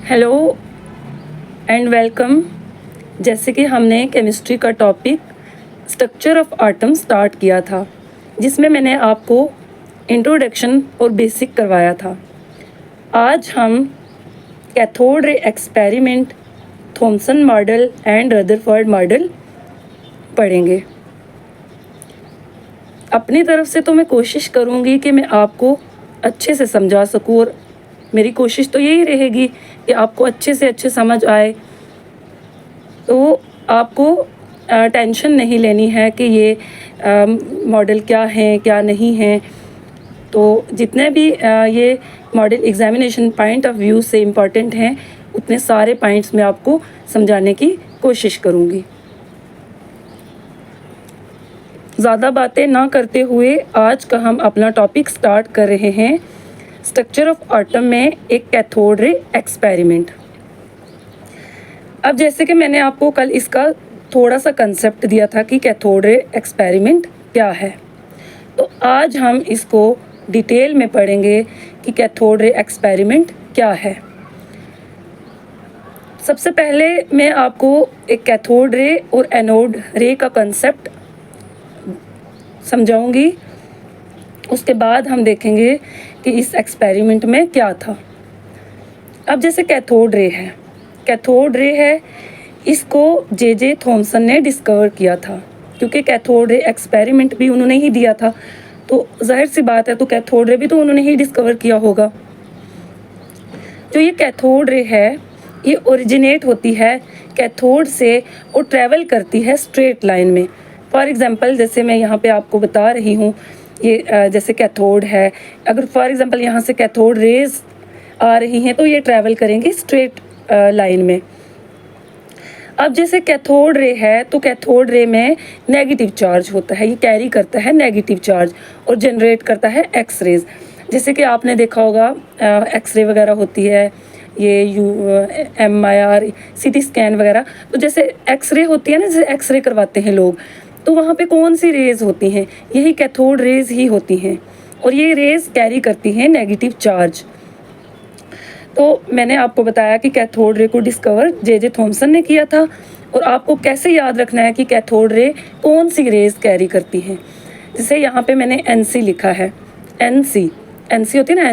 Hello and welcome. जैसे कि हमने केमिस्ट्री का topic structure of atom start किया था, जिसमें मैंने आपको इंट्रोडक्शन और बेसिक करवाया था। आज हम cathode ray experiment, Thompson model and Rutherford model पढ़ेंगे। अपनी तरफ से तो मैं कोशिश करूँगी कि मैं आपको अच्छे से समझा सकूँ, और मेरी कोशिश तो यही रहेगी कि आपको अच्छे से अच्छे समझ आए। तो आपको टेंशन नहीं लेनी है कि ये मॉडल क्या हैं क्या नहीं हैं। तो जितने भी ये model examination point of view से इम्पॉर्टेंट हैं, उतने सारे पॉइंट्स मैं आपको समझाने की कोशिश करूँगी। ज़्यादा बातें ना करते हुए आज का हम अपना टॉपिक स्टार्ट कर रहे हैं, स्ट्रक्चर ऑफ एटम में एक कैथोड रे एक्सपेरिमेंट। अब जैसे कि मैंने आपको कल इसका थोड़ा सा कंसेप्ट दिया था कि कैथोड रे एक्सपेरिमेंट क्या है, तो आज हम इसको डिटेल में पढ़ेंगे कि कैथोड रे एक्सपेरिमेंट क्या है। सबसे पहले मैं आपको एक कैथोड रे और एनोड रे का कंसेप्ट समझाऊंगी। उसके बाद हम देखेंगे कि इस एक्सपेरिमेंट में क्या था। अब जैसे कैथोड रे है, इसको जे थॉमसन ने डिस्कवर किया था, क्योंकि कैथोड रे एक्सपेरिमेंट भी उन्होंने ही दिया था, तो जाहिर सी बात है तो कैथोड रे भी तो उन्होंने ही डिस्कवर किया होगा। जो ये कैथोड रे है, ये ओरिजिनेट होती है कैथोड से और ट्रैवल करती है स्ट्रेट लाइन में। फॉर एग्जांपल जैसे मैं यहाँ पे आपको बता रही हूँ, ये जैसे कैथोड है, अगर फॉर एग्जांपल यहाँ से कैथोड रेज आ रही हैं तो ये ट्रैवल करेंगी स्ट्रेट लाइन में। अब जैसे कैथोड रे है, तो कैथोड रे में नेगेटिव चार्ज होता है, ये कैरी करता है नेगेटिव चार्ज और जनरेट करता है एक्स रेज। जैसे कि आपने देखा होगा एक्सरे वगैरह होती है, ये MRI CT स्कैन वगैरह, तो जैसे एक्सरे होती है ना, जैसे एक्सरे करवाते हैं लोग, तो वहाँ पे कौन सी रेज होती हैं? यही कैथोड रेज ही होती हैं, और ये रेज कैरी करती हैं नेगेटिव चार्ज। तो मैंने आपको बताया कि कैथोड रे को डिस्कवर जे थॉमसन ने किया था, और आपको कैसे याद रखना है कि कैथोड रे कौन सी रेज कैरी करती हैं। जैसे यहाँ पे मैंने NC लिखा है, NC होती है ना,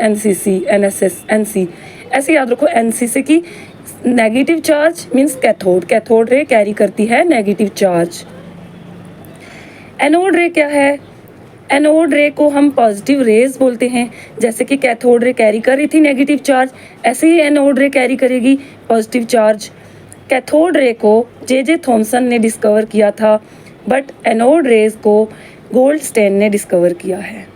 NCC NSS NC, ऐसे याद रखो NC से कि negative charge means cathode ray carry करती है नेगेटिव चार्ज। एनोड रे क्या है? एनोड रे को हम पॉजिटिव रेज बोलते हैं। जैसे कि कैथोड रे कैरी कर रही थी नेगेटिव चार्ज, ऐसे ही एनोड रे कैरी करेगी पॉजिटिव चार्ज। कैथोड रे को जे थॉमसन ने डिस्कवर किया था, बट एनोड रेज को गोल्डस्टेन ने डिस्कवर किया है।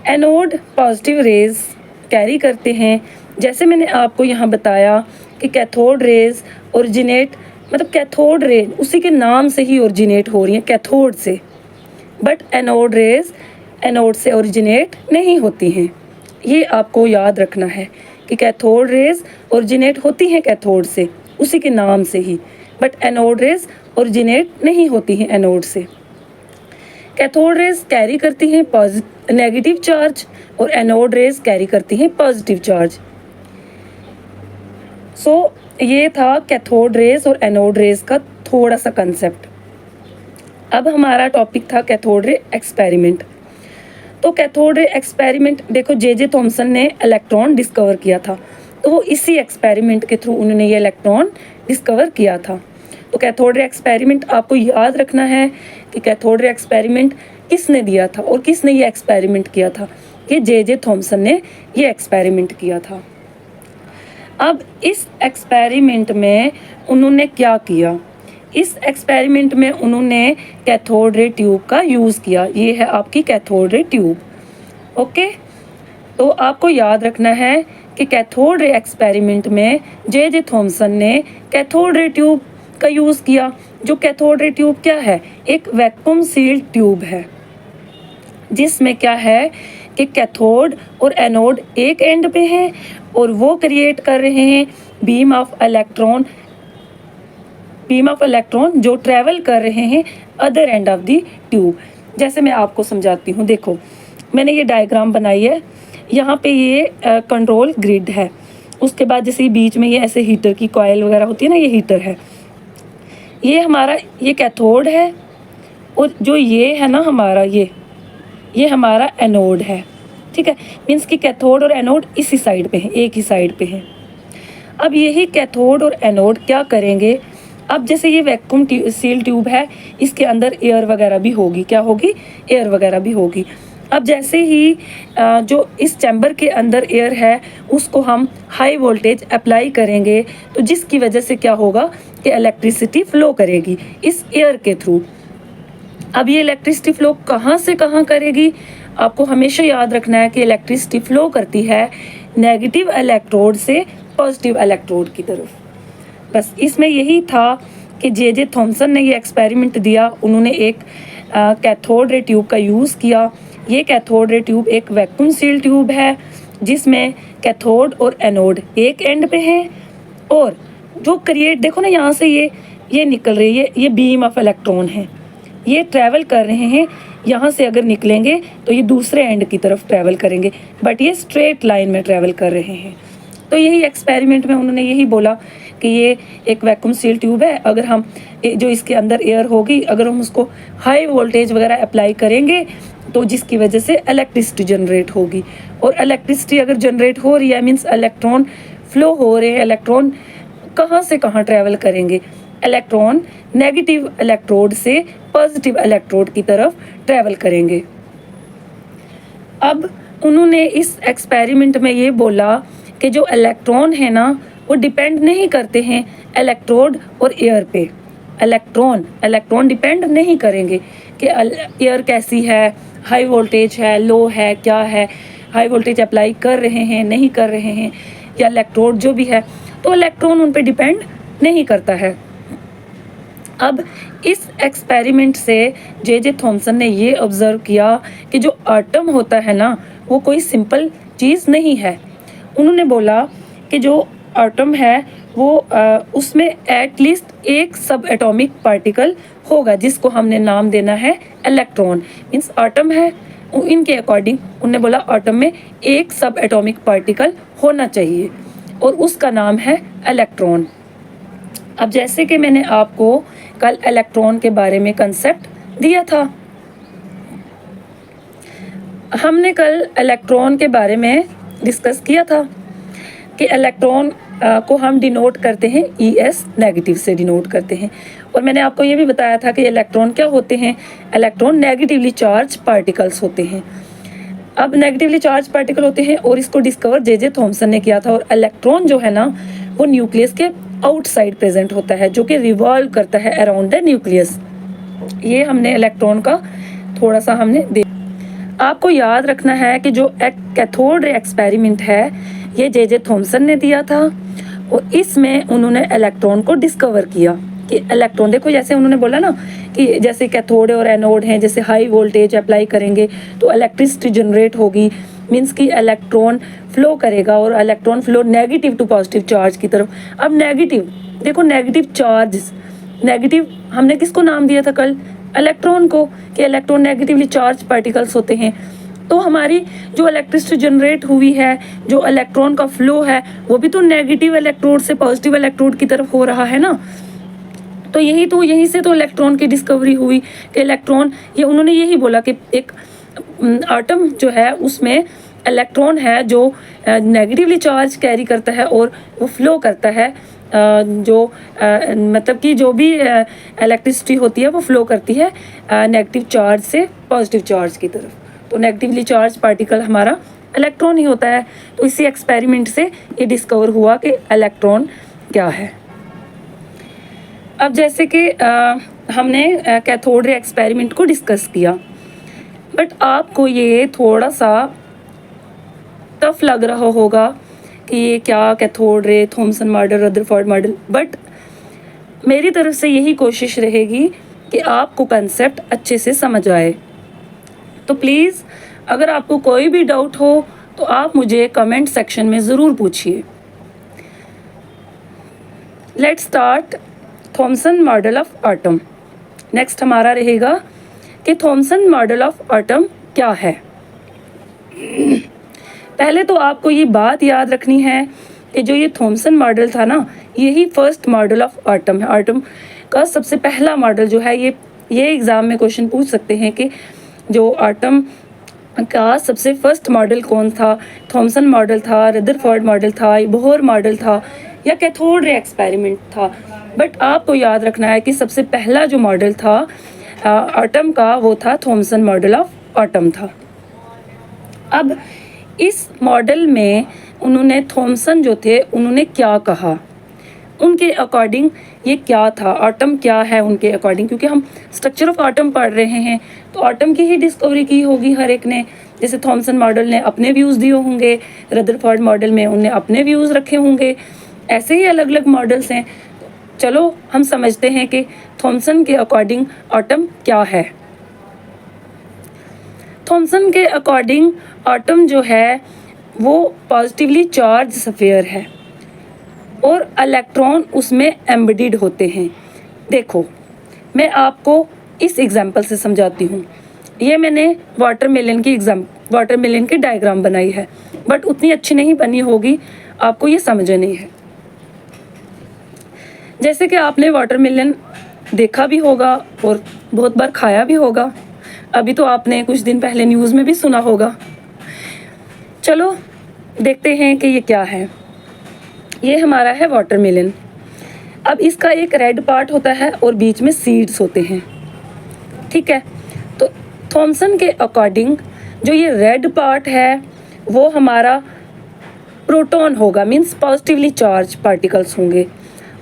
एनोड पॉजिटिव रेज कैरी करते हैं। जैसे मैंने आपको यहाँ बताया कि कैथोड रेज ओरिजिनेट, मतलब कैथोड रे उसी के नाम से ही ओरिजिनेट हो रही हैं, कैथोड से, बट एनोड रेज एनोड से ओरिजिनेट नहीं होती हैं। ये आपको याद रखना है कि कैथोड रेज ओरिजिनेट होती हैं कैथोड से उसी के नाम से ही, बट एनोड रेज ओरिजिनेट नहीं होती हैं एनोड से। कैथोड रेज कैरी करती हैं नेगेटिव चार्ज, और एनोड रेज कैरी करती हैं पॉजिटिव चार्ज। सो ये था कैथोड रेज और एनोड रेज का थोड़ा सा कंसेप्ट। अब हमारा टॉपिक था कैथोड रे एक्सपेरिमेंट। तो कैथोड रे एक्सपेरिमेंट देखो, जे थॉमसन ने इलेक्ट्रॉन डिस्कवर किया था, तो वो इसी एक्सपेरिमेंट के थ्रू उन्होंने ये इलेक्ट्रॉन डिस्कवर किया था। तो कैथोड रे एक्सपेरिमेंट आपको याद रखना है कि कैथोड रे एक्सपेरिमेंट किसने दिया था और किसने ये एक्सपेरिमेंट किया था। ये जे थॉमसन ने ये एक्सपेरिमेंट किया था। अब इस एक्सपेरिमेंट में उन्होंने क्या किया? इस एक्सपेरिमेंट में उन्होंने कैथोड रे ट्यूब का यूज़ किया। ये है आपकी कैथोड रे ट्यूब। ओके, तो आपको याद रखना है कि कैथोड रे एक्सपेरिमेंट में जे थॉमसन ने कैथोड रे ट्यूब का यूज़ किया। जो कैथोड रे ट्यूब क्या है? एक वैक्यूम सील्ड ट्यूब है, जिसमें क्या है कि कैथोड और एनोड एक एंड पे हैं, और वो क्रिएट कर रहे हैं बीम ऑफ इलेक्ट्रॉन जो ट्रैवल कर रहे हैं other end of the tube. जैसे मैं आपको समझाती हूँ, देखो मैंने ये डायग्राम बनाई है। यहाँ पे ये कंट्रोल ग्रिड है। उसके बाद जैसे बीच में ये ऐसे हीटर की कॉइल वगैरह होती है ना, ये हीटर है। ये हमारा ये कैथोड है, और जो ये है ना हमारा ये हमारा एनोड है। ठीक है, मीन्स कि कैथोड और एनोड इसी साइड पे है, एक ही साइड पे है। अब यही कैथोड और एनोड क्या करेंगे, अब जैसे ये वैक्यूम सील ट्यूब है, इसके अंदर एयर वगैरह भी होगी, क्या होगी, एयर वगैरह भी होगी। अब जैसे ही जो इस चैम्बर के अंदर एयर है उसको हम हाई वोल्टेज अप्लाई करेंगे, तो जिसकी वजह से क्या होगा कि इलेक्ट्रिसिटी फ्लो करेगी इस एयर के थ्रू। अब ये इलेक्ट्रिसिटी फ्लो कहाँ से कहाँ करेगी, आपको हमेशा याद रखना है कि इलेक्ट्रिसिटी फ्लो करती है नेगेटिव इलेक्ट्रोड से पॉजिटिव इलेक्ट्रोड की तरफ। बस इसमें यही था कि जे थॉमसन ने ये एक्सपेरिमेंट दिया। उन्होंने एक कैथोड रे ट्यूब का यूज़ किया। ये कैथोड रे ट्यूब एक वैक्यूम सील ट्यूब है जिसमें कैथोड और एनोड एक एंड पे हैं, और जो क्रिएट देखो ना यहाँ से ये निकल रही है, ये बीम ऑफ इलेक्ट्रॉन है, ये ट्रैवल कर रहे हैं। यहाँ से अगर निकलेंगे तो ये दूसरे एंड की तरफ ट्रैवल करेंगे, बट ये स्ट्रेट लाइन में ट्रैवल कर रहे हैं। तो यही एक्सपेरिमेंट में उन्होंने यही बोला कि ये एक वैक्यूम सील ट्यूब है, अगर हम जो इसके अंदर एयर होगी, अगर हम उसको हाई वोल्टेज वगैरह अप्लाई करेंगे तो जिसकी वजह से इलेक्ट्रिसिटी जनरेट होगी। और इलेक्ट्रिसिटी अगर जनरेट हो रही है मीन्स इलेक्ट्रॉन फ्लो हो रहे हैं। इलेक्ट्रॉन कहाँ से कहाँ ट्रैवल करेंगे, इलेक्ट्रॉन नेगेटिव इलेक्ट्रोड से पॉजिटिव इलेक्ट्रोड की तरफ ट्रैवल करेंगे। अब उन्होंने इस एक्सपेरिमेंट में ये बोला कि जो इलेक्ट्रॉन है ना वो डिपेंड नहीं करते हैं इलेक्ट्रोड और एयर पे। इलेक्ट्रॉन डिपेंड नहीं करेंगे कि एयर कैसी है, हाई वोल्टेज है, लो है, क्या है, हाई वोल्टेज अप्लाई कर रहे हैं, नहीं कर रहे हैं, या इलेक्ट्रोड जो भी है, तो इलेक्ट्रॉन उन पे डिपेंड नहीं करता है। अब इस एक्सपेरिमेंट से जे थॉमसन ने ये ऑब्ज़र्व किया कि जो एटम होता है ना वो कोई सिंपल चीज़ नहीं है। उन्होंने बोला कि जो एटम है वो उसमें एटलीस्ट एक सब एटॉमिक पार्टिकल होगा जिसको हमने नाम देना है इलेक्ट्रॉन। मीन्स एटम है, इनके अकॉर्डिंग उन्होंने बोला एटम में एक सब एटॉमिक पार्टिकल होना चाहिए और उसका नाम है इलेक्ट्रॉन। अब जैसे कि मैंने आपको कल इलेक्ट्रॉन के बारे में कंसेप्ट दिया था, हमने कल इलेक्ट्रॉन के बारे में डिस्कस किया था कि इलेक्ट्रॉन को हम डिनोट करते हैं ES नेगेटिव से डिनोट करते हैं। और मैंने आपको ये भी बताया था कि इलेक्ट्रॉन क्या होते हैं, इलेक्ट्रॉन नेगेटिवली चार्ज पार्टिकल्स होते हैं। अब नेगेटिवली चार्ज पार्टिकल होते हैं और इसको डिस्कवर जे थॉमसन ने किया था। और इलेक्ट्रॉन जो है ना वो न्यूक्लियस के आउटसाइड प्रेजेंट होता है, जो कि रिवॉल्व करता है अराउंड द न्यूक्लियस। ये हमने इलेक्ट्रॉन का थोड़ा सा हमने आपको याद रखना है कि जो कैथोड रे एक्सपेरिमेंट है ये जे थॉमसन ने दिया था, और इसमें उन्होंने इलेक्ट्रॉन को डिस्कवर किया कि इलेक्ट्रॉन, देखो जैसे उन्होंने बोला ना कि जैसे कैथोड और एनोड हैं, जैसे हाई वोल्टेज अप्लाई करेंगे तो इलेक्ट्रिसिटी जनरेट होगी, मीन्स कि इलेक्ट्रॉन फ्लो करेगा और electron flow negative to positive charge की तरफ। अब नेगेटिव देखो, नेगेटिव चार्ज, नेगेटिव हमने किसको नाम दिया था कल, इलेक्ट्रॉन को, कि इलेक्ट्रॉन नेगेटिवली चार्ज पार्टिकल्स होते हैं। तो हमारी जो इलेक्ट्रिसिटी जनरेट हुई है, जो इलेक्ट्रॉन का फ्लो है, वो भी तो नेगेटिव इलेक्ट्रोड से पॉजिटिव इलेक्ट्रोड की तरफ हो रहा है ना। तो यहीं से तो इलेक्ट्रॉन की डिस्कवरी हुई कि इलेक्ट्रॉन, ये उन्होंने यही बोला कि एक एटम जो है उसमें इलेक्ट्रॉन है जो नेगेटिवली चार्ज कैरी करता है और वो फ्लो करता है, मतलब कि जो भी इलेक्ट्रिसिटी होती है वो फ्लो करती है नेगेटिव चार्ज से पॉजिटिव चार्ज की तरफ। तो नेगेटिवली चार्ज पार्टिकल हमारा इलेक्ट्रॉन ही होता है। तो इसी एक्सपेरिमेंट से ये डिस्कवर हुआ कि इलेक्ट्रॉन क्या है। अब जैसे कि हमने कैथोड रे एक्सपेरिमेंट को डिस्कस किया, बट आपको ये थोड़ा सा टफ लग रहा होगा कि ये क्या cathode ray, Thompson model, Rutherford model, but मेरी तरफ से यही कोशिश रहेगी कि आपको कंसेप्ट अच्छे से समझ आए। तो प्लीज़ अगर आपको कोई भी डाउट हो तो आप मुझे कमेंट सेक्शन में ज़रूर पूछिए। Let's start Thompson model of atom. Next हमारा रहेगा कि थॉमसन मॉडल ऑफ एटम क्या है। पहले तो आपको ये बात याद रखनी है कि जो ये थॉमसन मॉडल था ना, यही फर्स्ट मॉडल ऑफ ऑटम है। ऑटम का सबसे पहला मॉडल जो है, ये एग्ज़ाम में क्वेश्चन पूछ सकते हैं कि जो ऑटम का सबसे फर्स्ट मॉडल कौन था, थॉमसन मॉडल था, रदरफोर्ड मॉडल था, बोहर मॉडल था या कैथोड रे एक्सपेरिमेंट था। बट आपको याद रखना है कि सबसे पहला जो मॉडल था ऑटम का, वो था थॉमसन मॉडल ऑफ ऑटम था। अब इस मॉडल में उन्होंने थॉमसन जो थे उन्होंने क्या कहा, उनके अकॉर्डिंग ये क्या था, ऑटम क्या है उनके अकॉर्डिंग, क्योंकि हम स्ट्रक्चर ऑफ ऑटम पढ़ रहे हैं तो ऑटम की ही डिस्कवरी की होगी हर एक ने। जैसे थॉमसन मॉडल ने अपने व्यूज़ दिए होंगे, रदरफोर्ड मॉडल में उन्हें अपने व्यूज़ रखे होंगे, ऐसे ही अलग अलग मॉडल्स हैं। चलो हम समझते हैं कि थॉमसन के अकॉर्डिंग ऑटम क्या है। थॉमसन के अकॉर्डिंग ऑटम जो है वो पॉजिटिवली चार्ज स्फीयर है और इलेक्ट्रॉन उसमें एम्बेडेड होते हैं। देखो मैं आपको इस एग्जांपल से समझाती हूँ। ये मैंने वाटरमेलन की डायग्राम बनाई है, बट उतनी अच्छी नहीं बनी होगी, आपको ये समझनी है। जैसे कि आपने वाटरमेलन देखा भी होगा और बहुत बार खाया भी होगा, अभी तो आपने कुछ दिन पहले न्यूज़ में भी सुना होगा। चलो देखते हैं कि ये क्या है। ये हमारा है वाटरमेलन। अब इसका एक रेड पार्ट होता है और बीच में सीड्स होते हैं, ठीक है। तो थॉमसन के अकॉर्डिंग जो ये रेड पार्ट है वो हमारा प्रोटॉन होगा, मीन्स पॉजिटिवली चार्ज पार्टिकल्स होंगे,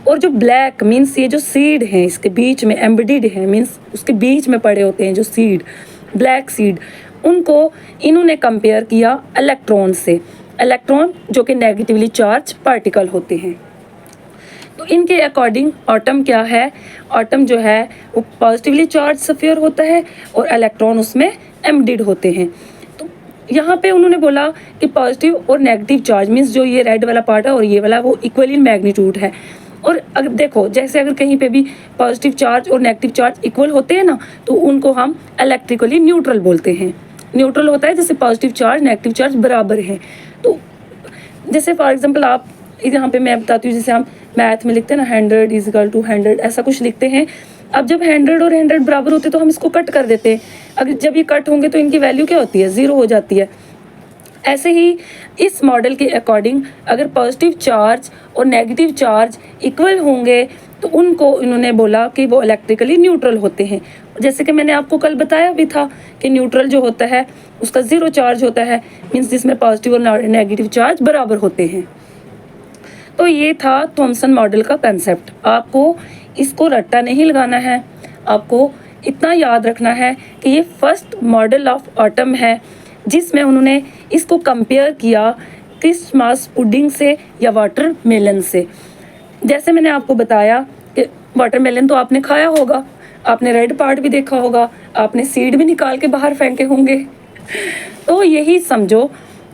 और जो ब्लैक मीन्स ये जो सीड हैं इसके बीच में एम्बेडेड हैं, मीन्स उसके बीच में पड़े होते हैं जो सीड, ब्लैक सीड, उनको इन्होंने कंपेयर किया इलेक्ट्रॉन से। इलेक्ट्रॉन जो कि नेगेटिवली चार्ज पार्टिकल होते हैं। तो इनके अकॉर्डिंग ऑटम क्या है, ऑटम जो है वो पॉजिटिवली चार्ज स्फीयर होता है और इलेक्ट्रॉन उसमें एम्बेडेड होते हैं। तो यहाँ पे उन्होंने बोला कि पॉजिटिव और नेगेटिव चार्ज मीन्स जो ये रेड वाला पार्ट है और ये वाला वो इक्वल इन मैग्नीट्यूड है। और अगर देखो जैसे अगर कहीं पे भी पॉजिटिव चार्ज और नेगेटिव चार्ज इक्वल होते हैं ना, तो उनको हम इलेक्ट्रिकली न्यूट्रल बोलते हैं। न्यूट्रल होता है जैसे पॉजिटिव चार्ज नेगेटिव चार्ज बराबर हैं। तो जैसे फॉर एग्जांपल आप यहाँ पे मैं बताती हूँ, जैसे हम मैथ में लिखते हैं ना 100 इज इक्वल टू 100, ऐसा कुछ लिखते हैं। अब जब 100 और 100 बराबर होते हैं तो हम इसको कट कर देते हैं। अगर जब ये कट होंगे तो इनकी वैल्यू क्या होती है, 0 हो जाती है। ऐसे ही इस मॉडल के अकॉर्डिंग अगर पॉजिटिव चार्ज और नेगेटिव चार्ज इक्वल होंगे तो उनको इन्होंने बोला कि वो इलेक्ट्रिकली न्यूट्रल होते हैं। जैसे कि मैंने आपको कल बताया भी था कि न्यूट्रल जो होता है उसका 0 चार्ज होता है, मीन्स जिसमें पॉजिटिव और नेगेटिव चार्ज बराबर होते हैं। तो ये था थॉमसन मॉडल का कंसेप्ट। आपको इसको रट्टा नहीं लगाना है, आपको इतना याद रखना है कि ये फर्स्ट मॉडल ऑफ ऑटम है जिसमें उन्होंने इसको कंपेयर किया क्रिसमस पुडिंग से या वाटरमेलन से। जैसे मैंने आपको बताया कि वाटरमेलन तो आपने खाया होगा, आपने रेड पार्ट भी देखा होगा, आपने सीड भी निकाल के बाहर फेंके होंगे। तो यही समझो,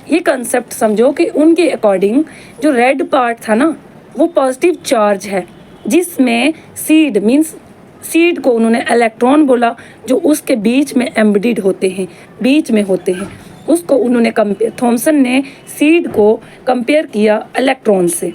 ये कंसेप्ट समझो कि उनके अकॉर्डिंग जो रेड पार्ट था ना वो पॉजिटिव चार्ज है जिसमें सीड मीन्स सीड को उन्होंने इलेक्ट्रॉन बोला, जो उसके बीच में एम्बेडेड होते हैं, बीच में होते हैं, उसको उन्होंने थॉमसन ने सीड को कंपेयर किया इलेक्ट्रॉन से।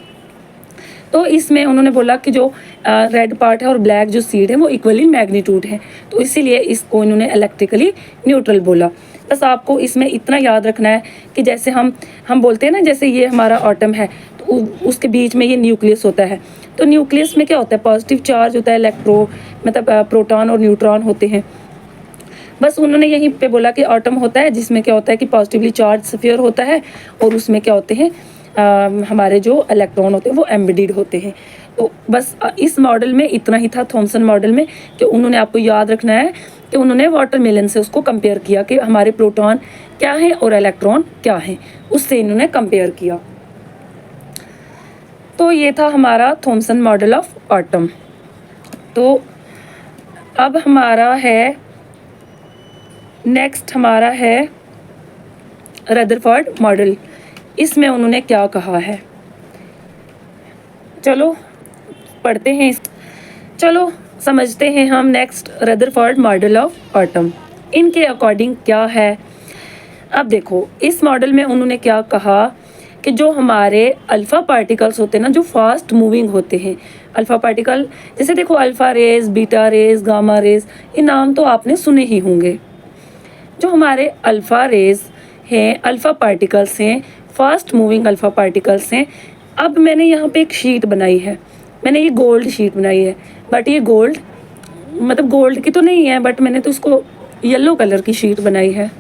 तो इसमें उन्होंने बोला कि जो रेड पार्ट है और ब्लैक जो सीड है वो इक्वली मैग्नीट्यूड है, तो इसीलिए इसको इन्होंने इलेक्ट्रिकली न्यूट्रल बोला। बस आपको इसमें इतना याद रखना है कि जैसे हम बोलते हैं ना, जैसे ये हमारा ऑटम है तो उसके बीच में ये न्यूक्लियस होता है। तो न्यूक्लियस में क्या होता है, पॉजिटिव चार्ज होता है, मतलब प्रोटॉन और न्यूट्रॉन होते हैं। बस उन्होंने यहीं पे बोला कि ऑटम होता है जिसमें क्या होता है कि पॉजिटिवली चार्ज स्फीयर होता है और उसमें क्या होते हैं हमारे जो इलेक्ट्रॉन होते हैं वो एम्बेडेड होते हैं। तो बस इस मॉडल में इतना ही था, थॉमसन मॉडल में, कि उन्होंने आपको याद रखना है कि उन्होंने वाटरमेलन से उसको कंपेयर किया कि हमारे प्रोटॉन क्या हैं और इलेक्ट्रॉन क्या हैं, उससे इन्होंने कंपेयर किया। तो ये था हमारा थॉमसन मॉडल ऑफ ऑटम। तो अब हमारा है नेक्स्ट, हमारा है रदरफोर्ड मॉडल। इसमें उन्होंने क्या कहा है, चलो पढ़ते हैं, चलो समझते हैं हम next Rutherford model of autumn. इनके अकॉर्डिंग क्या है। अब देखो इस मॉडल में उन्होंने क्या कहा कि जो हमारे अल्फ़ा पार्टिकल्स होते हैं ना, जो फास्ट मूविंग होते हैं अल्फ़ा पार्टिकल, जैसे देखो alpha rays, beta rays, gamma rays, ये नाम तो आपने सुने ही होंगे। जो हमारे अल्फ़ा रेज हैं, अल्फ़ा पार्टिकल्स हैं, फास्ट मूविंग अल्फ़ा पार्टिकल्स हैं। अब मैंने यहाँ पे एक शीट बनाई है, मैंने ये गोल्ड शीट बनाई है, बट ये गोल्ड मतलब गोल्ड की तो नहीं है, बट मैंने तो इसको येलो कलर की शीट बनाई है।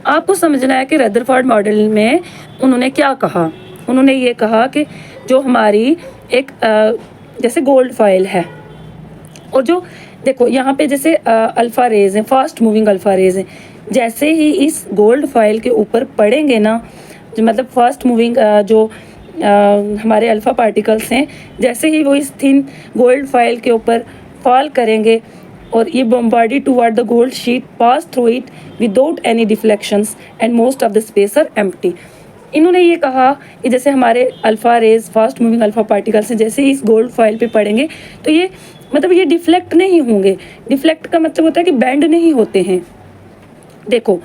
आपको समझना है कि रदरफोर्ड मॉडल में उन्होंने क्या कहा। उन्होंने ये कहा कि जो हमारी एक जैसे गोल्ड फाइल है, और जो देखो यहाँ पे जैसे अल्फ़ा रेज हैं, फास्ट मूविंग अल्फ़ा रेज हैं, जैसे ही इस गोल्ड फाइल के ऊपर पड़ेंगे ना, जो मतलब फास्ट मूविंग जो हमारे अल्फ़ा पार्टिकल्स हैं, जैसे ही वो इस थिन गोल्ड फाइल के ऊपर फॉल करेंगे और ये bombarded toward the gold sheet pass through it without any deflections and most of the space are empty। इन्होंने ये कहा कि जैसे हमारे alpha rays fast moving alpha particles हैं, जैसे इस गोल्ड फाइल पे पड़ेंगे तो ये मतलब ये डिफ्लेक्ट नहीं होंगे। डिफ्लेक्ट का मतलब होता है कि बैंड नहीं होते हैं। देखो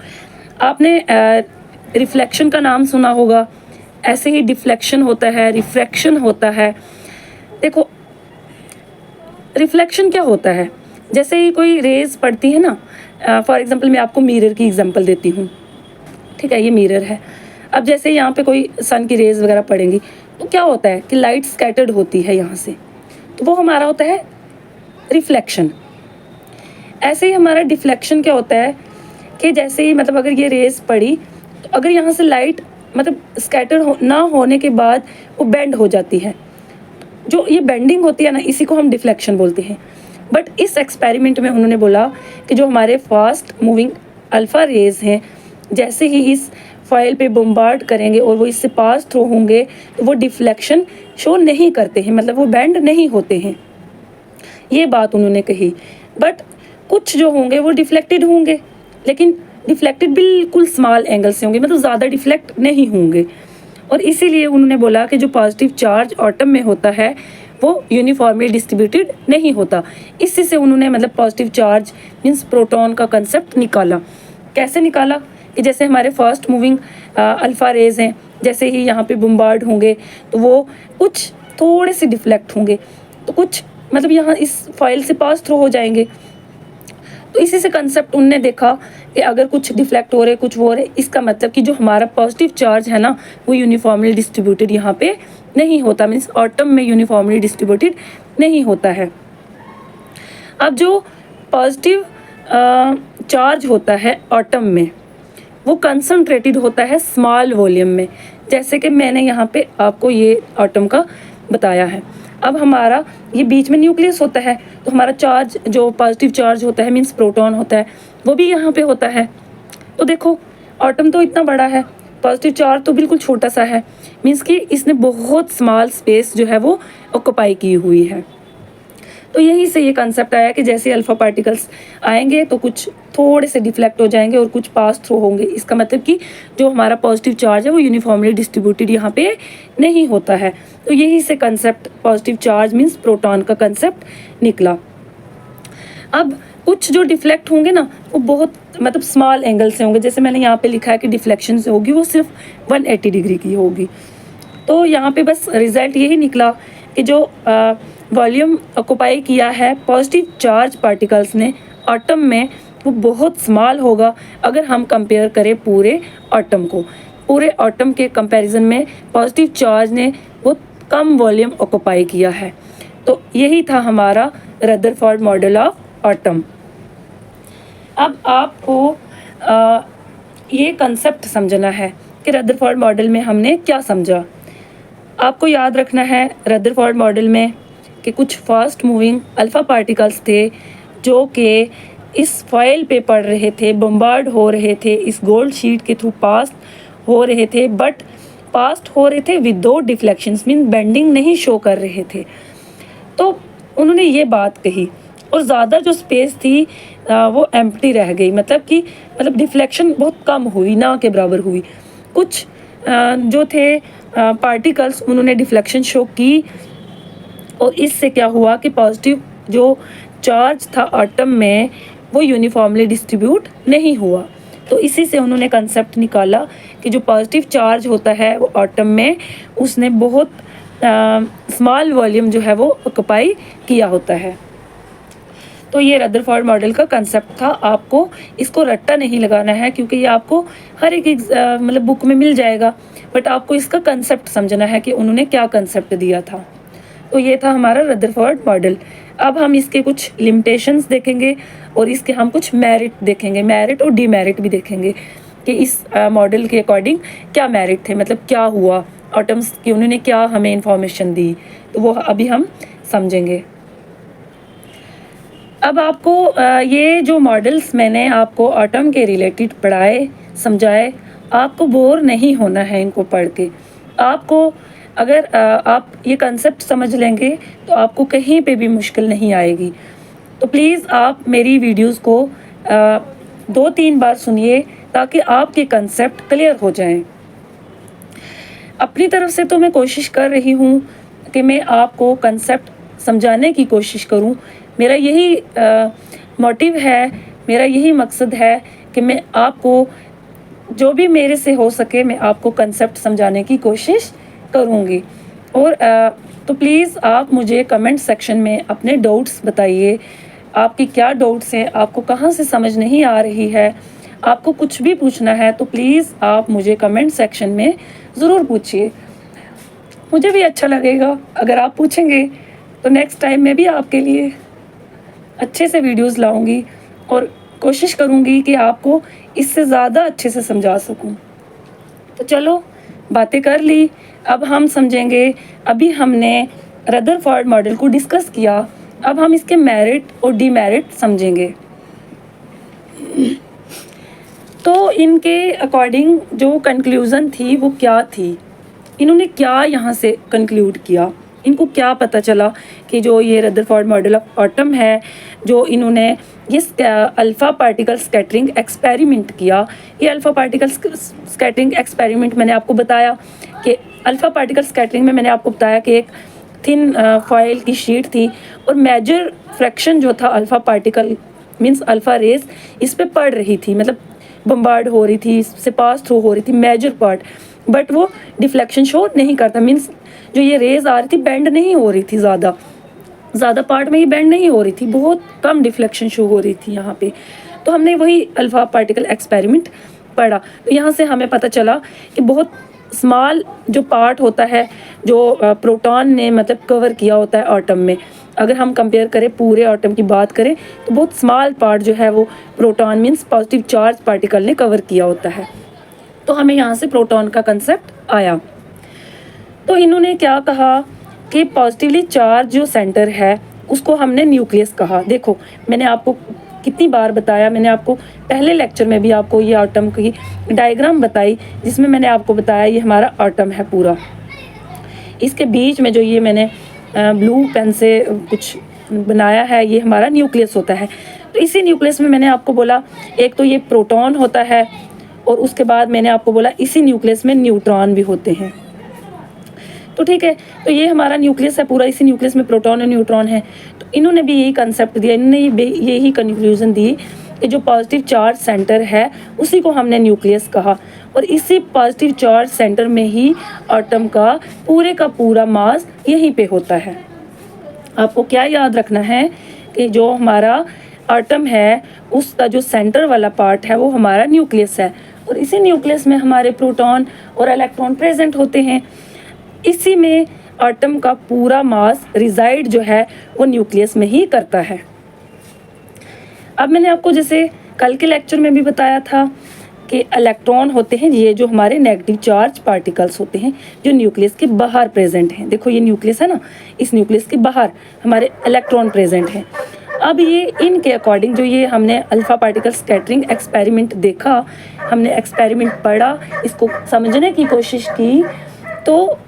आपने रिफ्लेक्शन का नाम सुना होगा, ऐसे ही डिफ्लेक्शन होता है, रिफ्रैक्शन होता है। देखो रिफ्लेक्शन क्या होता है, जैसे ही कोई रेज पड़ती है ना, फॉर एग्जांपल मैं आपको मिरर की एग्जांपल देती हूँ, ठीक है, ये मिरर है। अब जैसे यहाँ पे कोई सन की रेज वगैरह पड़ेंगी तो क्या होता है कि लाइट स्कैटर्ड होती है यहाँ से, तो वो हमारा होता है रिफ्लेक्शन। ऐसे ही हमारा डिफ्लेक्शन क्या होता है कि जैसे ही मतलब अगर ये रेज पड़ी तो अगर यहाँ से लाइट मतलब स्कैटर ना होने के बाद वो बेंड हो जाती है, जो ये बेंडिंग होती है ना, इसी को हम डिफ्लेक्शन बोलते हैं। बट इस एक्सपेरिमेंट में उन्होंने बोला कि जो हमारे फास्ट मूविंग अल्फ़ा रेज हैं, जैसे ही इस फॉइल पे बम्बार्ड करेंगे और वो इससे पास थ्रू होंगे तो वो डिफ्लेक्शन शो नहीं करते हैं, मतलब वो बेंड नहीं होते हैं, ये बात उन्होंने कही। बट कुछ जो होंगे वो डिफ्लेक्टेड होंगे, लेकिन डिफ्लेक्टेड बिल्कुल स्मॉल एंगल से होंगे, मतलब ज़्यादा डिफ्लेक्ट नहीं होंगे। और इसीलिए उन्होंने बोला कि जो पॉजिटिव चार्ज एटम में होता है वो यूनिफॉर्मली डिस्ट्रीब्यूटेड नहीं होता। इसी से उन्होंने मतलब पॉजिटिव चार्ज मीन्स प्रोटॉन का कंसेप्ट निकाला। कैसे निकाला कि जैसे हमारे फास्ट मूविंग अल्फ़ा रेज हैं, जैसे ही यहाँ पे बम्बार्ड होंगे तो वो कुछ थोड़े से डिफ्लेक्ट होंगे, तो कुछ मतलब यहाँ इस फॉइल से पास थ्रू हो जाएंगे। तो इसी से कंसेप्ट उनने देखा कि अगर कुछ डिफ्लेक्ट हो रहे कुछ वो हो रहे, इसका मतलब कि जो हमारा पॉजिटिव चार्ज है ना वो यूनिफॉर्मली डिस्ट्रीब्यूटेड यहाँ पे नहीं होता, मीन्स एटम में यूनिफॉर्मली डिस्ट्रीब्यूटेड नहीं होता है। अब जो पॉजिटिव चार्ज होता है एटम में वो कंसंट्रेटेड होता है स्मॉल वॉल्यूम में, जैसे कि मैंने यहाँ पे आपको ये एटम का बताया है। अब हमारा ये बीच में न्यूक्लियस होता है, तो हमारा चार्ज जो पॉजिटिव चार्ज होता है मीन्स प्रोटॉन होता है वो भी यहाँ पे होता है। तो देखो एटम तो इतना बड़ा है, पॉजिटिव चार्ज तो बिल्कुल छोटा सा है, मीन्स कि इसने बहुत स्मॉल स्पेस जो है वो ऑक्यूपाई की हुई है। तो यहीं से ये कंसेप्ट आया कि जैसे अल्फ़ा पार्टिकल्स आएंगे तो कुछ थोड़े से डिफ्लेक्ट हो जाएंगे और कुछ पास थ्रू होंगे, इसका मतलब कि जो हमारा पॉजिटिव चार्ज है वो यूनिफॉर्मली डिस्ट्रीब्यूटेड यहाँ पे नहीं होता है। तो यहीं से concept positive charge means proton का कंसेप्ट निकला। अब कुछ जो डिफ्लेक्ट होंगे ना वो बहुत मतलब स्मॉल एंगल से होंगे, जैसे मैंने यहाँ पे लिखा है कि डिफ्लेक्शन से होगी वो सिर्फ 180 डिग्री की होगी। तो यहाँ पे बस रिजल्ट यही निकला कि जो वॉल्यूम ऑक्यूपाई किया है पॉजिटिव चार्ज पार्टिकल्स ने एटम में वो बहुत स्मॉल होगा अगर हम कंपेयर करें पूरे एटम को। पूरे एटम के कंपैरिजन में पॉजिटिव चार्ज ने वो कम वॉल्यूम ऑक्यूपाई किया है। तो यही था हमारा रदरफोर्ड मॉडल ऑफ एटम। अब आपको ये कंसेप्ट समझना है कि रदरफोर्ड मॉडल में हमने क्या समझा। आपको याद रखना है रदरफोर्ड मॉडल में कि कुछ फास्ट मूविंग अल्फ़ा पार्टिकल्स थे जो कि इस फॉइल पे पड़ रहे थे, बम्बार्ड हो रहे थे, इस गोल्ड शीट के थ्रू पास हो रहे थे, बट पास्ट हो रहे थे विदाउट डिफ्लेक्शंस मीन बेंडिंग नहीं शो कर रहे थे। तो उन्होंने ये बात कही और ज़्यादा जो स्पेस थी वो एम्प्टी रह गई, मतलब डिफ्लेक्शन बहुत कम हुई, ना के बराबर हुई। कुछ जो थे पार्टिकल्स उन्होंने डिफ्लेक्शन शो की और इससे क्या हुआ कि पॉजिटिव जो चार्ज था एटम में वो यूनिफॉर्मली डिस्ट्रीब्यूट नहीं हुआ। तो इसी से उन्होंने कंसेप्ट निकाला कि जो पॉजिटिव चार्ज होता है वो एटम में उसने बहुत स्मॉल वॉल्यूम जो है वो ऑक्यूपाई किया होता है। तो ये रदरफोर्ड मॉडल का कंसेप्ट था। आपको इसको रट्टा नहीं लगाना है क्योंकि ये आपको हर एक मतलब बुक में मिल जाएगा, बट आपको इसका कंसेप्ट समझना है कि उन्होंने क्या कंसेप्ट दिया था। तो ये था हमारा रदरफोर्ड मॉडल। अब हम इसके कुछ लिमिटेशंस देखेंगे और इसके हम कुछ मेरिट देखेंगे, मेरिट और डीमेरिट भी देखेंगे कि इस मॉडल के अकॉर्डिंग क्या मेरिट थे, मतलब क्या हुआ एटम्स की, उन्होंने क्या हमें इंफॉर्मेशन दी, तो वो अभी हम समझेंगे। अब आपको ये जो मॉडल्स मैंने आपको एटम के रिलेटेड पढ़ाए समझाए, आपको बोर नहीं होना है इनको पढ़ के। आपको अगर आप ये कंसेप्ट समझ लेंगे तो आपको कहीं पे भी मुश्किल नहीं आएगी। तो प्लीज़ आप मेरी वीडियोस को 2-3 बार सुनिए ताकि आपके कंसेप्ट क्लियर हो जाएं। अपनी तरफ से तो मैं कोशिश कर रही हूँ कि मैं आपको कंसेप्ट समझाने की कोशिश करूँ। मेरा यही मोटिव है, मेरा यही मकसद है कि मैं आपको जो भी मेरे से हो सके मैं आपको कंसेप्ट समझाने की कोशिश करूँगी। और तो प्लीज़ आप मुझे कमेंट सेक्शन में अपने डाउट्स बताइए, आपकी क्या डाउट्स हैं, आपको कहाँ से समझ नहीं आ रही है, आपको कुछ भी पूछना है तो प्लीज़ आप मुझे कमेंट सेक्शन में ज़रूर पूछिए। मुझे भी अच्छा लगेगा अगर आप पूछेंगे, तो नेक्स्ट टाइम मैं भी आपके लिए अच्छे से वीडियोस लाऊंगी और कोशिश करूंगी कि आपको इससे ज़्यादा अच्छे से समझा सकूं। तो चलो बातें कर ली, अब हम समझेंगे। अभी हमने रदरफोर्ड मॉडल को डिस्कस किया, अब हम इसके मेरिट और डीमेरिट समझेंगे। तो इनके अकॉर्डिंग जो कंक्लूज़न थी वो क्या थी, इन्होंने क्या यहाँ से कंक्लूड किया, इनको क्या पता चला कि जो ये रदरफोर्ड मॉडल ऑफ एटम है, जो इन्होंने ये अल्फ़ा पार्टिकल स्कैटरिंग एक्सपेरिमेंट किया, ये अल्फ़ा पार्टिकल स्कैटरिंग एक्सपेरिमेंट मैंने आपको बताया कि अल्फ़ा पार्टिकल स्कैटरिंग में मैंने आपको बताया कि एक थिन फॉयल की शीट थी और मेजर फ्रैक्शन जो था alpha particle means alpha rays इस पे पड़ रही थी, मतलब बम्बार्ड हो रही थी, इससे पास थ्रू हो रही थी मेजर पार्ट, बट वो डिफ्लेक्शन शो नहीं करता, मीन्स जो ये रेज आ रही थी बेंड नहीं हो रही थी, ज़्यादा पार्ट में ये बेंड नहीं हो रही थी, बहुत कम डिफ्लेक्शन शो हो रही थी यहाँ पे। तो हमने वही अल्फ़ा पार्टिकल एक्सपेरिमेंट पढ़ा। तो यहाँ से हमें पता चला कि बहुत स्मॉल जो पार्ट होता है जो प्रोटॉन ने मतलब कवर किया होता है एटम में, अगर हम कंपेयर करें पूरे एटम की बात करें तो बहुत स्मॉल पार्ट जो है वो proton means positive charge particle ने कवर किया होता है। तो हमें यहाँ से प्रोटॉन का कंसेप्ट आया। तो इन्होंने क्या कहा कि पॉजिटिवली चार्ज जो सेंटर है उसको हमने न्यूक्लियस कहा। देखो मैंने आपको कितनी बार बताया, मैंने आपको पहले लेक्चर में भी आपको ये एटम की डायग्राम बताई जिसमें मैंने आपको बताया ये हमारा एटम है पूरा, इसके बीच में जो ये मैंने ब्लू पेन से कुछ बनाया है ये हमारा न्यूक्लियस होता है। तो इसी न्यूक्लियस में मैंने आपको बोला एक तो ये प्रोटॉन होता है और उसके बाद मैंने आपको बोला इसी न्यूक्लियस में न्यूट्रॉन भी होते हैं। तो ठीक है, तो ये हमारा न्यूक्लियस है पूरा, इसी न्यूक्लियस में प्रोटॉन और न्यूट्रॉन है। तो इन्होंने भी यही कंसेप्ट दिया, इन्होंने यही कंक्लूजन दी कि जो पॉजिटिव चार्ज सेंटर है उसी को हमने न्यूक्लियस कहा और इसी पॉजिटिव चार्ज सेंटर में ही एटम का पूरा मास यहीं पे होता है। आपको क्या याद रखना है कि जो हमारा एटम है उसका जो सेंटर वाला पार्ट है वो हमारा न्यूक्लियस है और इसी न्यूक्लियस में हमारे प्रोटॉन और इलेक्ट्रॉन प्रेजेंट होते हैं। इसी में एटम का पूरा मास रिजाइड जो है वो न्यूक्लियस में ही करता है। अब मैंने आपको जैसे कल के लेक्चर में भी बताया था कि इलेक्ट्रॉन होते हैं ये जो हमारे नेगेटिव चार्ज पार्टिकल्स होते हैं जो न्यूक्लियस के बाहर प्रेजेंट हैं। देखो ये न्यूक्लियस है ना, इस न्यूक्लियस के बाहर हमारे इलेक्ट्रॉन प्रेजेंट हैं। अब ये इनके अकॉर्डिंग जो ये हमने अल्फ़ा पार्टिकल स्कैटरिंग एक्सपेरिमेंट देखा, हमने एक्सपेरिमेंट पढ़ा, इसको समझने की कोशिश की, तो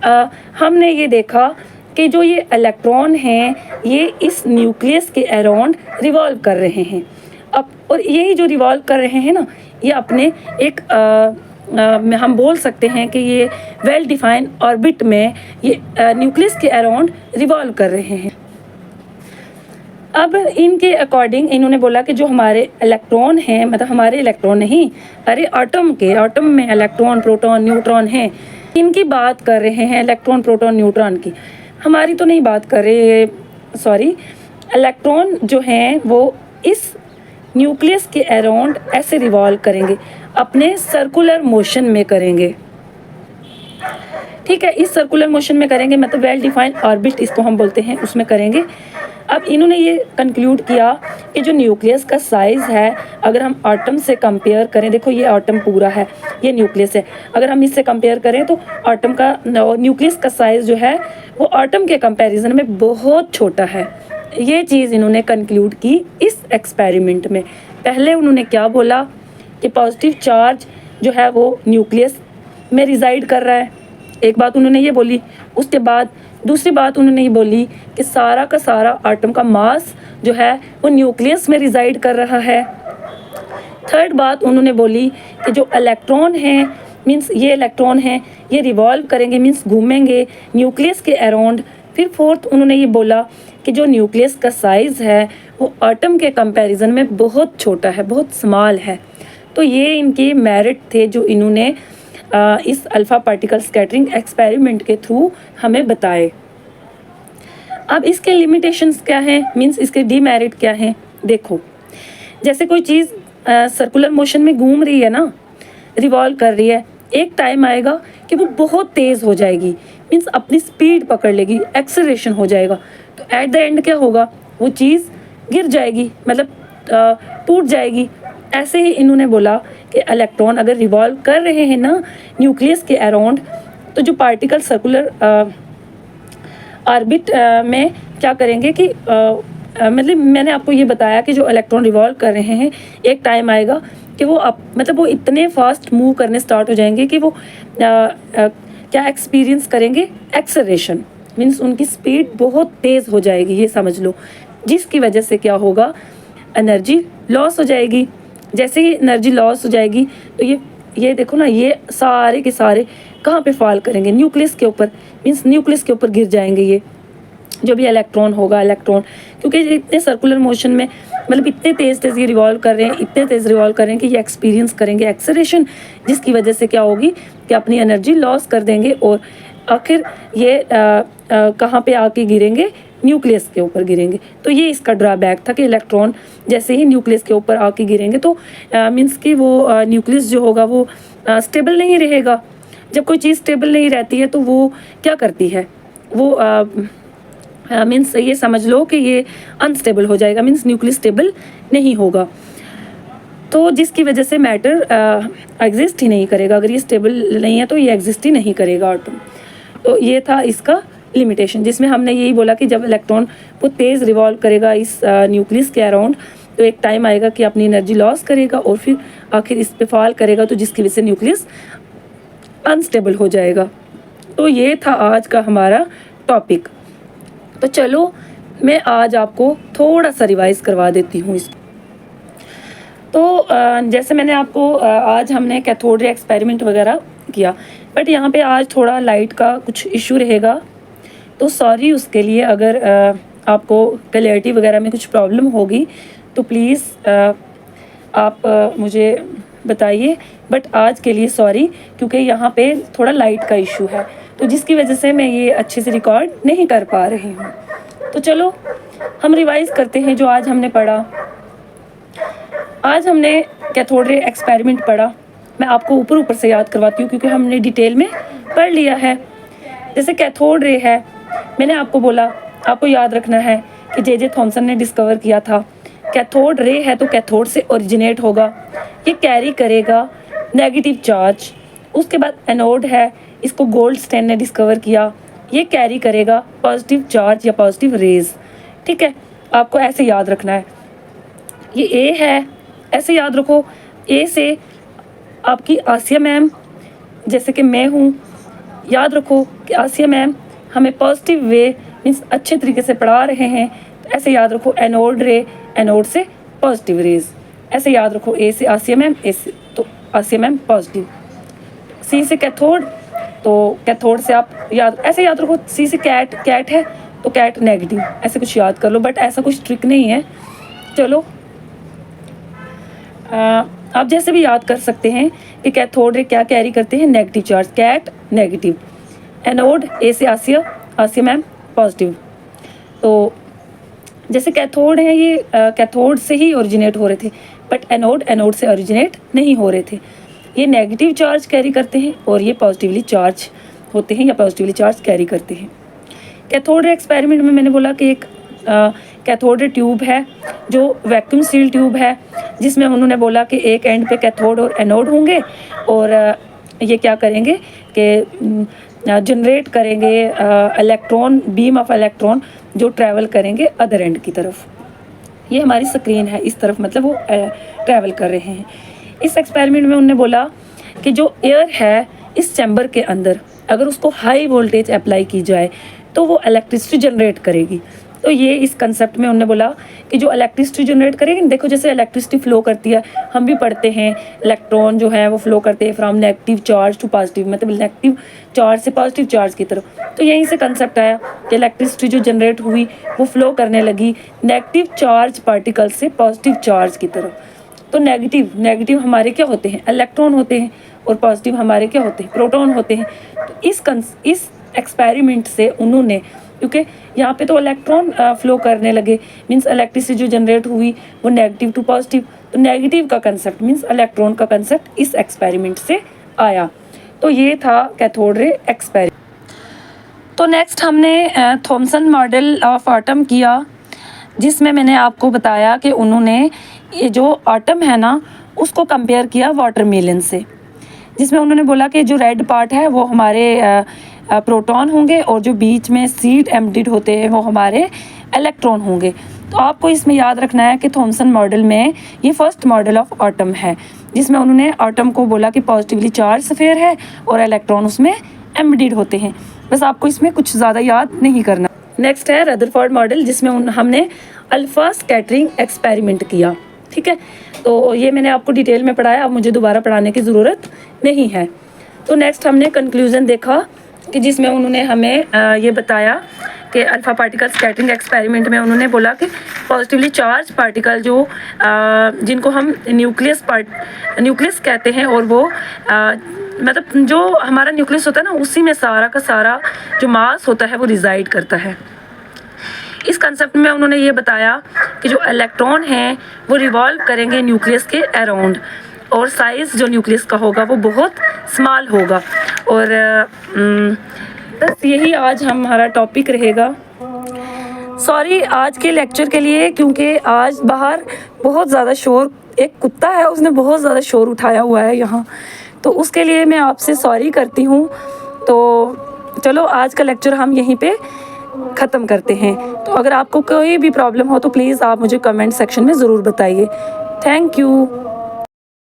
हमने ये देखा कि जो ये इलेक्ट्रॉन हैं ये इस न्यूक्लियस के अराउंड रिवॉल्व कर रहे हैं। अब और यही जो रिवॉल्व कर रहे हैं ना ये अपने एक हम बोल सकते हैं कि ये वेल डिफाइंड ऑर्बिट में ये न्यूक्लियस के अराउंड रिवॉल्व कर रहे हैं। अब इनके अकॉर्डिंग इन्होंने बोला कि जो हमारे इलेक्ट्रॉन हैं, मतलब हमारे इलेक्ट्रॉन नहीं, अरे आटम में इलेक्ट्रॉन प्रोटॉन न्यूट्रॉन हैं, इनकी बात कर रहे हैं, इलेक्ट्रॉन प्रोटॉन न्यूट्रॉन की, हमारी तो नहीं बात कर रहे, सॉरी। इलेक्ट्रॉन जो हैं वो इस न्यूक्लियस के अराउंड ऐसे रिवॉल्व करेंगे, अपने सर्कुलर मोशन में करेंगे, ठीक है। इस सर्कुलर मोशन में करेंगे, मतलब वेल डिफाइंड ऑर्बिट इसको हम बोलते हैं, उसमें करेंगे। अब इन्होंने ये कंक्लूड किया कि जो न्यूक्लियस का साइज़ है, अगर हम आटम से कंपेयर करें, देखो ये आटम पूरा है, ये न्यूक्लियस है, अगर हम इससे कंपेयर करें तो आटम का न्यूक्लियस का साइज़ जो है वो आटम के कंपैरिजन में बहुत छोटा है। ये चीज़ इन्होंने कंक्लूड की इस एक्सपेरिमेंट में। पहले उन्होंने क्या बोला कि पॉजिटिव चार्ज जो है वो न्यूक्लियस में रिजाइड कर रहा है, एक बात उन्होंने ये बोली। उसके बाद दूसरी बात उन्होंने ये बोली कि सारा का सारा आटम का मास जो है वो न्यूक्लियस में रिजाइड कर रहा है। थर्ड बात उन्होंने बोली कि जो इलेक्ट्रॉन हैं, मींस ये इलेक्ट्रॉन हैं, ये रिवॉल्व करेंगे, मींस घूमेंगे न्यूक्लियस के अराउंड। फिर फोर्थ उन्होंने ये बोला कि जो न्यूक्लियस का साइज़ है वो आटम के कंपैरिजन में बहुत छोटा है, बहुत स्मॉल है। तो ये इनके मेरिट थे जो इन्होंने इस अल्फ़ा पार्टिकल स्कैटरिंग एक्सपेरिमेंट के थ्रू हमें बताए। अब इसके लिमिटेशंस क्या हैं, मींस इसके डीमेरिट क्या हैं। देखो, जैसे कोई चीज़ सर्कुलर मोशन में घूम रही है ना, रिवॉल्व कर रही है, एक टाइम आएगा कि वो बहुत तेज़ हो जाएगी, मींस अपनी स्पीड पकड़ लेगी, एक्सेलरेशन हो जाएगा, तो एट द एंड क्या होगा, वो चीज़ गिर जाएगी, मतलब टूट जाएगी। ऐसे ही इन्होंने बोला कि इलेक्ट्रॉन अगर रिवॉल्व कर रहे हैं ना न्यूक्लियस के अराउंड, तो जो पार्टिकल सर्कुलर ऑर्बिट में क्या करेंगे कि मतलब मैंने आपको ये बताया कि जो इलेक्ट्रॉन रिवॉल्व कर रहे हैं, एक टाइम आएगा कि वो मतलब वो इतने फास्ट मूव करने स्टार्ट हो जाएंगे कि वो क्या एक्सपीरियंस करेंगे, एक्सेलरेशन, मीन्स उनकी स्पीड बहुत तेज़ हो जाएगी, ये समझ लो, जिसकी वजह से क्या होगा, एनर्जी लॉस हो जाएगी। जैसे ही एनर्जी लॉस हो जाएगी तो ये देखो ना, ये सारे के सारे कहाँ पे फॉल करेंगे, न्यूक्लियस के ऊपर, मींस न्यूक्लियस के ऊपर गिर जाएंगे ये जो भी इलेक्ट्रॉन होगा, इलेक्ट्रॉन, क्योंकि इतने सर्कुलर मोशन में, मतलब इतने तेज़ तेज़ ये रिवॉल्व कर रहे हैं, इतने तेज़ रिवॉल्व कर रहे हैं कि ये एक्सपीरियंस करेंगे एक्सेलरेशन, जिसकी वजह से क्या होगी कि अपनी एनर्जी लॉस कर देंगे और आखिर ये कहाँ पे आके गिरेंगे, न्यूक्लियस के ऊपर गिरेंगे। तो ये इसका ड्रॉबैक था कि इलेक्ट्रॉन जैसे ही न्यूक्लियस के ऊपर आके गिरेंगे तो मीन्स कि वो न्यूक्लियस जो होगा वो स्टेबल नहीं रहेगा। जब कोई चीज़ स्टेबल नहीं रहती है तो वो क्या करती है, वो मीन्स ये समझ लो कि ये अनस्टेबल हो जाएगा, मीन्स न्यूक्लियस स्टेबल नहीं होगा, तो जिसकी वजह से मैटर एग्जिस्ट ही नहीं करेगा। अगर ये स्टेबल नहीं है तो ये एग्जिस्ट ही नहीं करेगा आटम। तो ये था इसका लिमिटेशन, जिसमें हमने यही बोला कि जब इलेक्ट्रॉन वो तेज़ रिवॉल्व करेगा इस न्यूक्लियस के अराउंड, तो एक टाइम आएगा कि अपनी एनर्जी लॉस करेगा और फिर आखिर इस पे फॉल करेगा, तो जिसकी वजह से न्यूक्लियस अनस्टेबल हो जाएगा। तो ये था आज का हमारा टॉपिक। तो चलो मैं आज आपको थोड़ा सा रिवाइज करवा देती हूँ इसको। तो जैसे मैंने आपको आज हमने कैथोड रे एक्सपेरिमेंट वगैरह किया, बट यहाँ पे आज थोड़ा लाइट का कुछ इशू रहेगा, तो सॉरी उसके लिए। अगर आपको क्लैरिटी वगैरह में कुछ प्रॉब्लम होगी तो प्लीज़ आप मुझे बताइए, बट आज के लिए सॉरी, क्योंकि यहाँ पे थोड़ा लाइट का इशू है, तो जिसकी वजह से मैं ये अच्छे से रिकॉर्ड नहीं कर पा रही हूँ। तो चलो हम रिवाइज़ करते हैं जो आज हमने पढ़ा। आज हमने कैथोड रे एक्सपेरिमेंट पढ़ा। मैं आपको ऊपर ऊपर से याद करवाती हूँ क्योंकि हमने डिटेल में पढ़ लिया है। जैसे कैथोड रे है, मैंने आपको बोला, आपको याद रखना है कि जे थॉमसन ने डिस्कवर किया था। कैथोड रे है तो कैथोड से ओरिजिनेट होगा, ये कैरी करेगा नेगेटिव चार्ज। उसके बाद एनोड है, इसको गोल्डस्टेन ने डिस्कवर किया, ये कैरी करेगा पॉजिटिव चार्ज या पॉजिटिव रेज। ठीक है, आपको ऐसे याद रखना है। ये ए है, ऐसे याद रखो। ए से आपकी आसिया मैम, जैसे कि मैं हूँ, याद रखो कि आसिया मैम हमें पॉजिटिव वे मीन्स अच्छे तरीके से पढ़ा रहे हैं, तो ऐसे याद रखो। एनोड रे, एनोड से पॉजिटिव रेज, ऐसे याद रखो। ए से आसिया मैम, ए से तो आसिया मैम पॉजिटिव। सी से कैथोड, तो कैथोड से आप ऐसे याद रखो। सी से कैट है तो कैट नेगेटिव, ऐसे कुछ याद कर लो, बट ऐसा कुछ ट्रिक नहीं है। चलो आप जैसे भी याद कर सकते हैं कि कैथोड रे क्या कैरी करते हैं, नेगेटिव चार्ज, कैट नेगेटिव। एनोड ए से आसिया मैम पॉजिटिव। तो जैसे कैथोड है ये कैथोड से ही ओरिजिनेट हो रहे थे, बट एनोड से ओरिजिनेट नहीं हो रहे थे। ये नेगेटिव चार्ज कैरी करते हैं और ये पॉजिटिवली चार्ज होते हैं या पॉजिटिवली चार्ज कैरी करते हैं। कैथोड रे एक्सपेरिमेंट में मैंने बोला कि एक कैथोड रे ट्यूब है जो वैक्यूम सील ट्यूब है, जिसमें उन्होंने बोला कि एक एंड पे कैथोड और एनोड होंगे और ये क्या करेंगे कि जनरेट करेंगे इलेक्ट्रॉन, बीम ऑफ इलेक्ट्रॉन जो ट्रैवल करेंगे अदर एंड की तरफ। ये हमारी स्क्रीन है इस तरफ, मतलब वो ट्रैवल कर रहे हैं। इस एक्सपेरिमेंट में उन्होंने बोला कि जो एयर है इस चैम्बर के अंदर अगर उसको हाई वोल्टेज अप्लाई की जाए तो वो इलेक्ट्रिसिटी जनरेट करेगी। तो ये इस कंसेप्ट में उन्होंने बोला कि जो इलेक्ट्रिसिटी जनरेट करेगी, देखो जैसे इलेक्ट्रिसिटी फ्लो करती है, हम भी पढ़ते हैं इलेक्ट्रॉन जो है वो फ्लो करते हैं from negative charge to positive, मतलब नेगेटिव चार्ज से पॉजिटिव चार्ज की तरफ। तो यहीं से कंसेप्ट आया कि इलेक्ट्रिसिटी जो जनरेट हुई वो फ्लो करने लगी नेगेटिव चार्ज पार्टिकल से पॉजिटिव चार्ज की तरफ। तो नेगेटिव हमारे क्या होते हैं, इलेक्ट्रॉन होते हैं, और पॉजिटिव हमारे क्या होते हैं, प्रोटॉन होते हैं। तो इस एक्सपेरिमेंट से उन्होंने, क्योंकि यहाँ पे तो इलेक्ट्रॉन फ्लो करने लगे, मींस इलेक्ट्रिसिटी जो जनरेट हुई वो नेगेटिव टू पॉजिटिव, तो नेगेटिव का कंसेप्ट मींस इलेक्ट्रॉन का कंसेप्ट इस एक्सपेरिमेंट से आया। तो ये था कैथोड रे एक्सपेरिमेंट। तो नेक्स्ट हमने थॉमसन मॉडल ऑफ एटम किया, जिसमें मैंने आपको बताया कि उन्होंने ये जो एटम है ना उसको कंपेयर किया वाटरमेलन से, जिसमें उन्होंने बोला कि जो रेड पार्ट है वो हमारे प्रोटॉन होंगे और जो बीच में सीड एम्प्टीड होते हैं वो हमारे इलेक्ट्रॉन होंगे। तो आपको इसमें याद रखना है कि थॉमसन मॉडल में ये फर्स्ट मॉडल ऑफ एटम है, जिसमें उन्होंने एटम को बोला कि पॉजिटिवली चार्ज स्फीयर है और इलेक्ट्रॉन उसमें एम्प्टीड होते हैं। बस आपको इसमें कुछ ज़्यादा याद नहीं करना। नेक्स्ट है रदरफोर्ड मॉडल, जिसमें हमने अल्फा स्कैटरिंग एक्सपेरिमेंट किया। ठीक है, तो ये मैंने आपको डिटेल में पढ़ाया, अब मुझे दोबारा पढ़ाने की ज़रूरत नहीं है। तो नेक्स्ट हमने कंक्लूज़न देखा कि जिसमें उन्होंने हमें ये बताया कि अल्फ़ा पार्टिकल स्कैटरिंग एक्सपेरिमेंट में उन्होंने बोला कि पॉजिटिवली चार्ज पार्टिकल जो जिनको हम न्यूक्लियस कहते हैं, और वो मतलब जो हमारा न्यूक्लियस होता है ना उसी में सारा का सारा जो मास होता है वो रिजाइड करता है। इस कंसेप्ट में उन्होंने ये बताया कि जो इलेक्ट्रॉन हैं वो रिवॉल्व करेंगे न्यूक्लियस के अराउंड, और साइज़ जो न्यूक्लियस का होगा वो बहुत स्मॉल होगा। और बस यही आज हमारा टॉपिक रहेगा। सॉरी आज के लेक्चर के लिए, क्योंकि आज बाहर बहुत ज़्यादा शोर, एक कुत्ता है उसने बहुत ज़्यादा शोर उठाया हुआ है यहाँ, तो उसके लिए मैं आपसे सॉरी करती हूँ। तो चलो आज का लेक्चर हम यहीं पे ख़त्म करते हैं। तो अगर आपको कोई भी प्रॉब्लम हो तो प्लीज़ आप मुझे कमेंट सेक्शन में ज़रूर बताइए। Thank you.